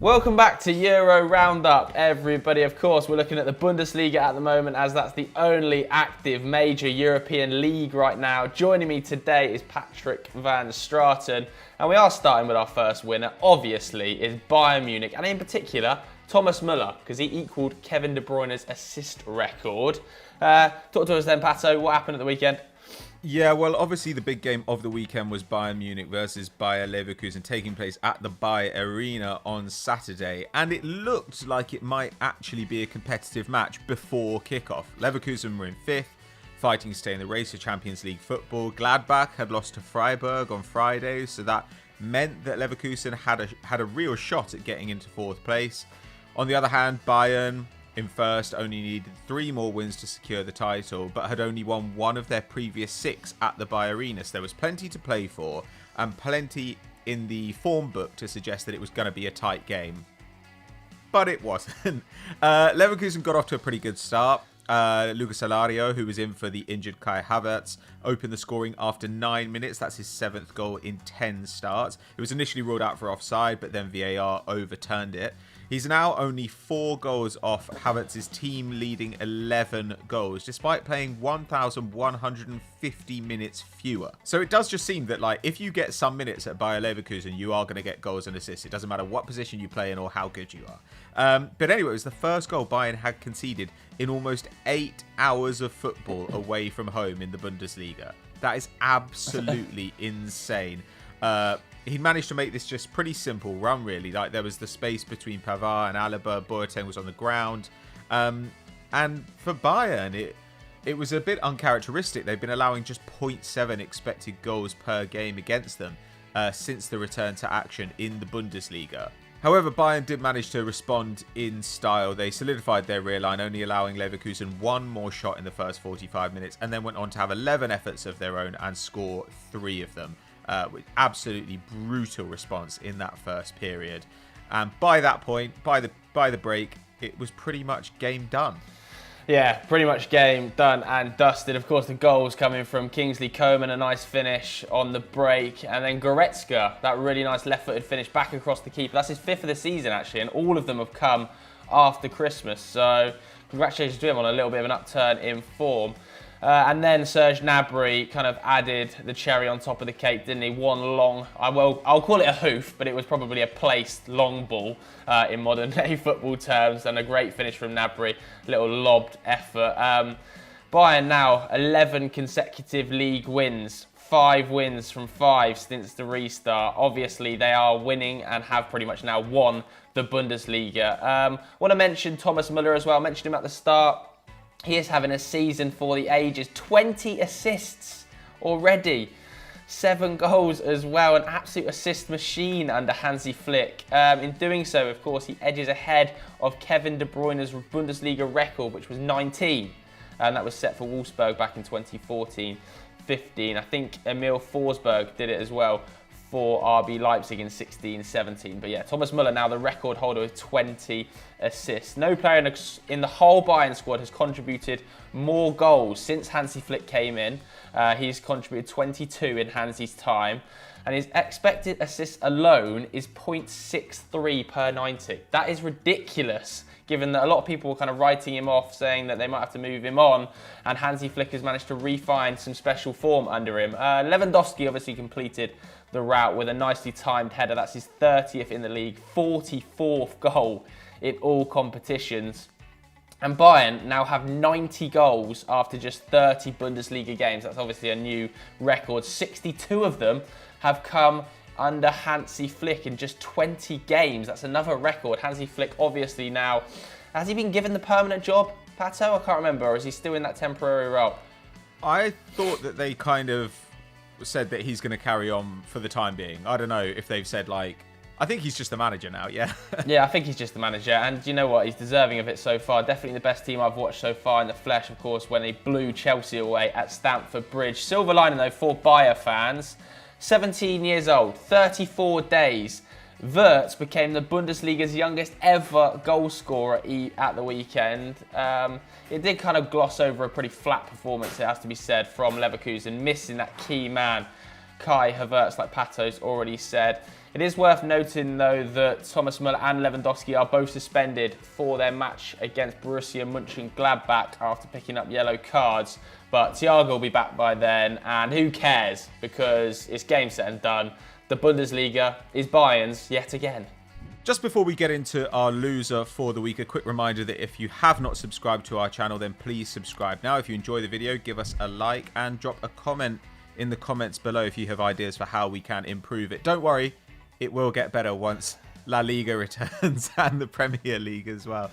Welcome back to Euro Roundup, everybody. Of course, we're looking at the Bundesliga at the moment, as that's the only active major European league right now. Joining me today is Patrick van Straten, and we are starting with our first winner, obviously, is Bayern Munich, and in particular, Thomas Müller, because he equalled Kevin De Bruyne's assist record. Talk to us then, Pato, what happened at the weekend? Yeah, well, obviously the big game of the weekend was Bayern Munich versus Bayer Leverkusen, taking place at the Bayer Arena on Saturday. And it looked like it might actually be a competitive match before kickoff. Leverkusen were in 5th, fighting to stay in the race for Champions League football. Gladbach had lost to Freiburg on Friday, so that meant that Leverkusen had a real shot at getting into 4th place. On the other hand, Bayern, in first, only needed 3 more wins to secure the title, but had only won 1 of their previous 6 at the Bayer Arena. So there was plenty to play for and plenty in the form book to suggest that it was going to be a tight game. But it wasn't. Leverkusen got off to a pretty good start. Lucas Alario, who was in for the injured Kai Havertz, opened the scoring after 9 minutes. That's his 7th goal in 10 starts. It was initially ruled out for offside, but then VAR overturned it. He's now only 4 goals off Havertz's team-leading 11 goals, despite playing 1,150 minutes fewer. So it does just seem that, like, if you get some minutes at Bayer Leverkusen, you are going to get goals and assists. It doesn't matter what position you play in or how good you are. But anyway, it was the first goal Bayern had conceded in almost 8 hours of football away from home in the Bundesliga. That is absolutely insane. He managed to make this just pretty simple run, really. Like, there was the space between Pavard and Alaba. Boateng was on the ground. And for Bayern, it was a bit uncharacteristic. They've been allowing just 0.7 expected goals per game against them since the return to action in the Bundesliga. However, Bayern did manage to respond in style. They solidified their rear line, only allowing Leverkusen 1 more shot in the first 45 minutes, and then went on to have 11 efforts of their own and score 3 of them. With absolutely brutal response in that first period. And by that point, by the break, it was pretty much game done. Yeah, pretty much game done and dusted. Of course, the goals coming from Kingsley Coman, a nice finish on the break. And then Goretzka, that really nice left-footed finish back across the keeper. That's his 5th of the season, actually, and all of them have come after Christmas. So congratulations to him on a little bit of an upturn in form. And then Serge Gnabry kind of added the cherry on top of the cake, didn't he? One long, I'll call it a hoof, but it was probably a placed long ball in modern day football terms, and a great finish from Gnabry, little lobbed effort. Bayern now 11 consecutive league wins, 5 wins from 5 since the restart. Obviously, they are winning and have pretty much now won the Bundesliga. Want to mention Thomas Müller as well. I mentioned him at the start. He is having a season for the ages. 20 assists already. 7 goals as well. An absolute assist machine under Hansi Flick. In doing so, of course, he edges ahead of Kevin De Bruyne's Bundesliga record, which was 19. And that was set for Wolfsburg back in 2014-15. I think Emil Forsberg did it as well for RB Leipzig in 16-17. But yeah, Thomas Müller now the record holder with 20 assists. No player in the whole Bayern squad has contributed more goals since Hansi Flick came in. He's contributed 22 in Hansi's time. And his expected assists alone is 0.63 per 90. That is ridiculous, given that a lot of people were kind of writing him off, saying that they might have to move him on, and Hansi Flick has managed to refine some special form under him. Lewandowski obviously completed the route with a nicely timed header. That's his 30th in the league, 44th goal in all competitions. And Bayern now have 90 goals after just 30 Bundesliga games. That's obviously a new record. 62 of them have come under Hansi Flick in just 20 games. That's another record. Hansi Flick obviously now, has he been given the permanent job, Pato? I can't remember, or is he still in that temporary role? I thought that they kind of said that he's going to carry on for the time being. I don't know if they've said, like, I think he's just the manager now, yeah. Yeah, I think he's just the manager, and you know what? He's deserving of it so far. Definitely the best team I've watched so far in the flesh, of course, when they blew Chelsea away at Stamford Bridge. Silver lining, though, for Bayer fans. 17 years old, 34 days. Wirtz became the Bundesliga's youngest ever goal scorer at the weekend. It did kind of gloss over a pretty flat performance, it has to be said, from Leverkusen, missing that key man Kai Havertz, like Pato's already said. It is worth noting, though, that Thomas Müller and Lewandowski are both suspended for their match against Borussia Mönchengladbach after picking up yellow cards. But Thiago will be back by then, and who cares? Because it's game, set and done. The Bundesliga is Bayern's yet again. Just before we get into our loser for the week, a quick reminder that if you have not subscribed to our channel, then please subscribe now. If you enjoy the video, give us a like and drop a comment in the comments below if you have ideas for how we can improve it. Don't worry, it will get better once La Liga returns and the Premier League as well.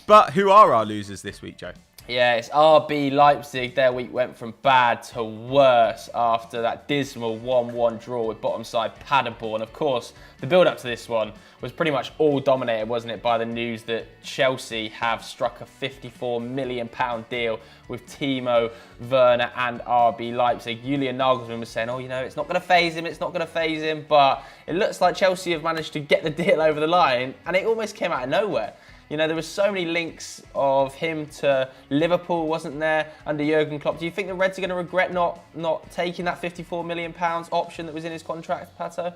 But who are our losers this week, Joe? Yeah, it's RB Leipzig. Their week went from bad to worse after that dismal 1-1 draw with bottom side Paderborn. Of course, the build-up to this one was pretty much all dominated, wasn't it, by the news that Chelsea have struck a £54 million deal with Timo, Werner and RB Leipzig. Julian Nagelsmann was saying, it's not going to faze him, but it looks like Chelsea have managed to get the deal over the line, and it almost came out of nowhere. There were so many links of him to Liverpool, wasn't there, under Jurgen Klopp. Do you think the Reds are going to regret not taking that £54 million option that was in his contract, Pato?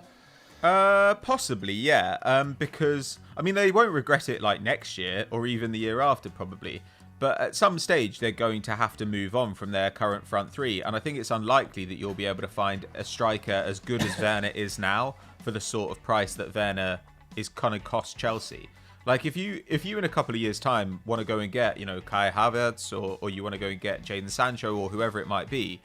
Possibly, yeah. Because, they won't regret it like next year or even the year after, probably. But at some stage, they're going to have to move on from their current front three. And I think it's unlikely that you'll be able to find a striker as good as Werner is now for the sort of price that Werner is going to cost Chelsea. Like, if you in a couple of years' time want to go and get, Kai Havertz or you want to go and get Jadon Sancho or whoever it might be,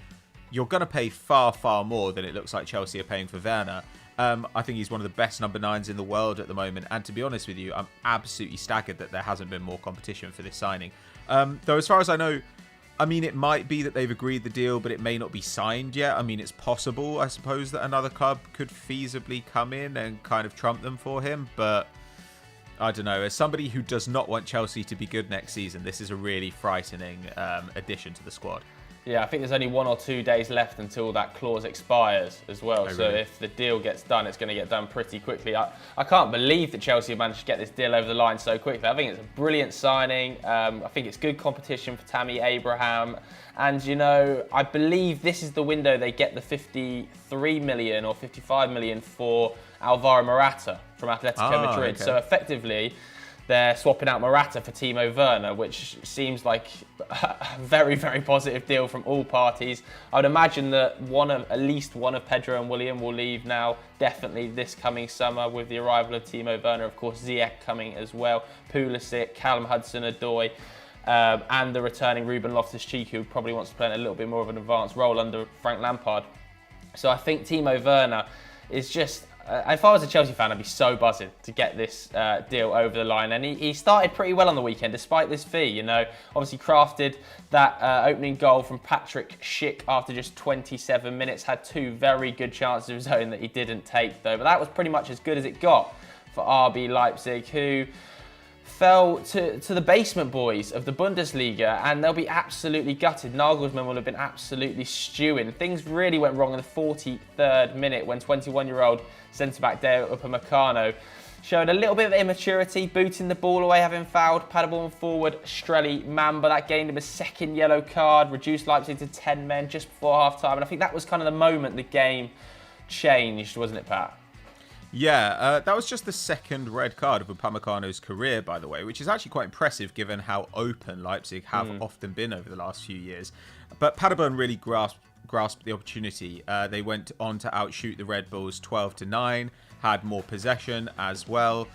you're going to pay far, far more than it looks like Chelsea are paying for Werner. I think he's one of the best number 9s in the world at the moment. And to be honest with you, I'm absolutely staggered that there hasn't been more competition for this signing. Though, as far as I know, it might be that they've agreed the deal, but it may not be signed yet. It's possible, I suppose, that another club could feasibly come in and kind of trump them for him. But I don't know. As somebody who does not want Chelsea to be good next season, this is a really frightening addition to the squad. Yeah, I think there's only 1 or 2 days left until that clause expires as well. So really? If the deal gets done, it's going to get done pretty quickly. I can't believe that Chelsea have managed to get this deal over the line so quickly. I think it's a brilliant signing. I think it's good competition for Tammy Abraham. And, I believe this is the window they get the 53 million or 55 million for Alvaro Morata from Atletico Madrid. Okay. So effectively, they're swapping out Morata for Timo Werner, which seems like a very, very positive deal from all parties. I would imagine that at least one of Pedro and William will leave now, definitely this coming summer with the arrival of Timo Werner. Of course, Ziyech coming as well, Pulisic, Callum Hudson-Odoi, and the returning Ruben Loftus-Cheek, who probably wants to play in a little bit more of an advanced role under Frank Lampard. So I think Timo Werner is just... if I was a Chelsea fan, I'd be so buzzing to get this deal over the line. And he started pretty well on the weekend, despite this fee. Obviously crafted that opening goal from Patrick Schick after just 27 minutes. Had 2 very good chances of his own that he didn't take, though. But that was pretty much as good as it got for RB Leipzig, who fell to the basement boys of the Bundesliga, and they'll be absolutely gutted. Nagelsmann will have been absolutely stewing. Things really went wrong in the 43rd minute when 21-year-old centre-back Deo Upamecano showed a little bit of immaturity, booting the ball away, having fouled Paderborn forward Streli Mamba. That gained him a second yellow card, reduced Leipzig to 10 men just before half-time. And I think that was kind of the moment the game changed, wasn't it, Pat? Yeah, that was just the second red card of Upamecano's career, by the way, which is actually quite impressive given how open Leipzig have often been over the last few years. But Paderborn really grasped the opportunity. They went on to outshoot the Red Bulls 12-9, had more possession as well.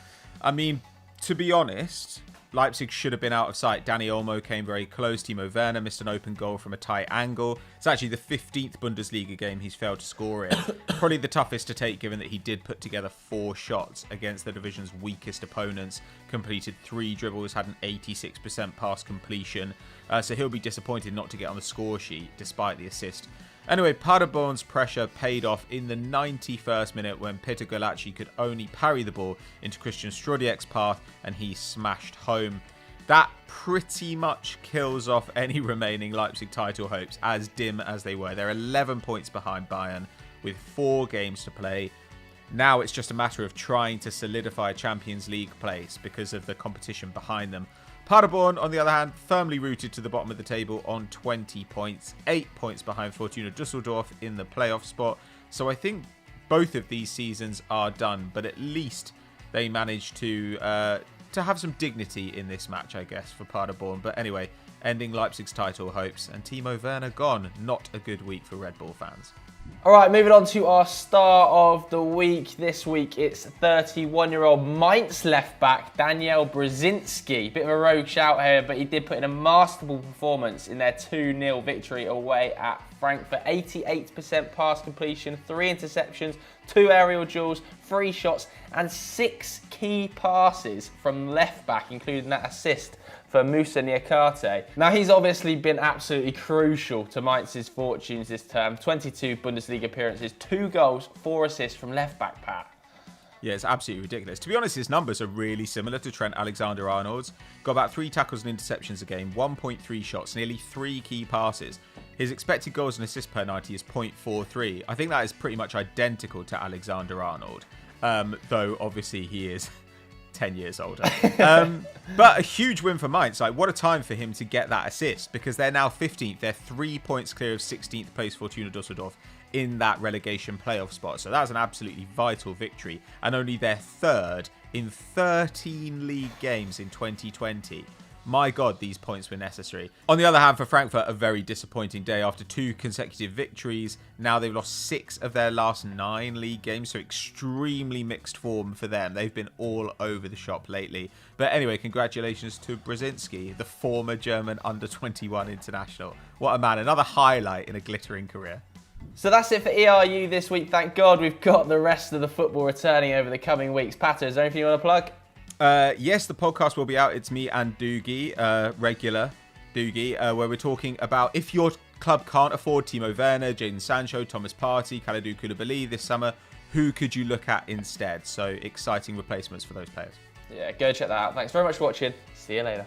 To be honest, Leipzig should have been out of sight. Dani Olmo came very close. Timo Werner missed an open goal from a tight angle. It's actually the 15th Bundesliga game he's failed to score in. Probably the toughest to take, given that he did put together 4 shots against the division's weakest opponents, completed 3 dribbles, had an 86% pass completion. So he'll be disappointed not to get on the score sheet despite the assist. Anyway, Paderborn's pressure paid off in the 91st minute when Peter Golaci could only parry the ball into Christian Strodiek's path and he smashed home. That pretty much kills off any remaining Leipzig title hopes, as dim as they were. They're 11 points behind Bayern with 4 games to play. Now it's just a matter of trying to solidify a Champions League place because of the competition behind them. Paderborn, on the other hand, firmly rooted to the bottom of the table on 20 points, 8 points behind Fortuna Düsseldorf in the playoff spot. So I think both of these seasons are done, but at least they managed to have some dignity in this match, I guess, for Paderborn. But anyway, ending Leipzig's title hopes, and Timo Werner gone. Not a good week for Red Bull fans. All right, moving on to our star of the week. This week, it's 31-year-old Mainz left-back Daniel Brzezinski. Bit of a rogue shout here, but he did put in a masterful performance in their 2-0 victory away at Frankfurt. 88% pass completion, 3 interceptions, 2 aerial duels, 3 shots, and 6 key passes from left-back, including that assist for Moussa Niakate. Now, he's obviously been absolutely crucial to Mainz's fortunes this term. 22 Bundesliga appearances, 2 goals, 4 assists from left-back, Pat. Yeah, it's absolutely ridiculous. To be honest, his numbers are really similar to Trent Alexander-Arnold's. Got about 3 tackles and interceptions a game, 1.3 shots, nearly 3 key passes. His expected goals and assists per 90 is 0.43. I think that is pretty much identical to Alexander-Arnold, though obviously he is 10 years older. But a huge win for Mainz. Like, what a time for him to get that assist, because they're now 15th. They're 3 points clear of 16th place Fortuna Düsseldorf in that relegation playoff spot. So that's an absolutely vital victory, and only their 3rd in 13 league games in 2020. My God, these points were necessary. On the other hand, for Frankfurt, a very disappointing day after 2 consecutive victories. Now they've lost 6 of their last 9 league games, so extremely mixed form for them. They've been all over the shop lately. But anyway, congratulations to Brzezinski, the former German under-21 international. What a man, another highlight in a glittering career. So that's it for ERU this week. Thank God we've got the rest of the football returning over the coming weeks. Pato, is there anything you want to plug? Yes, the podcast will be out. It's me and Doogie, regular Doogie, where we're talking about if your club can't afford Timo Werner, Jadon Sancho, Thomas Partey, Kalidou Koulibaly this summer, who could you look at instead? So exciting replacements for those players. Yeah, go check that out. Thanks very much for watching. See you later.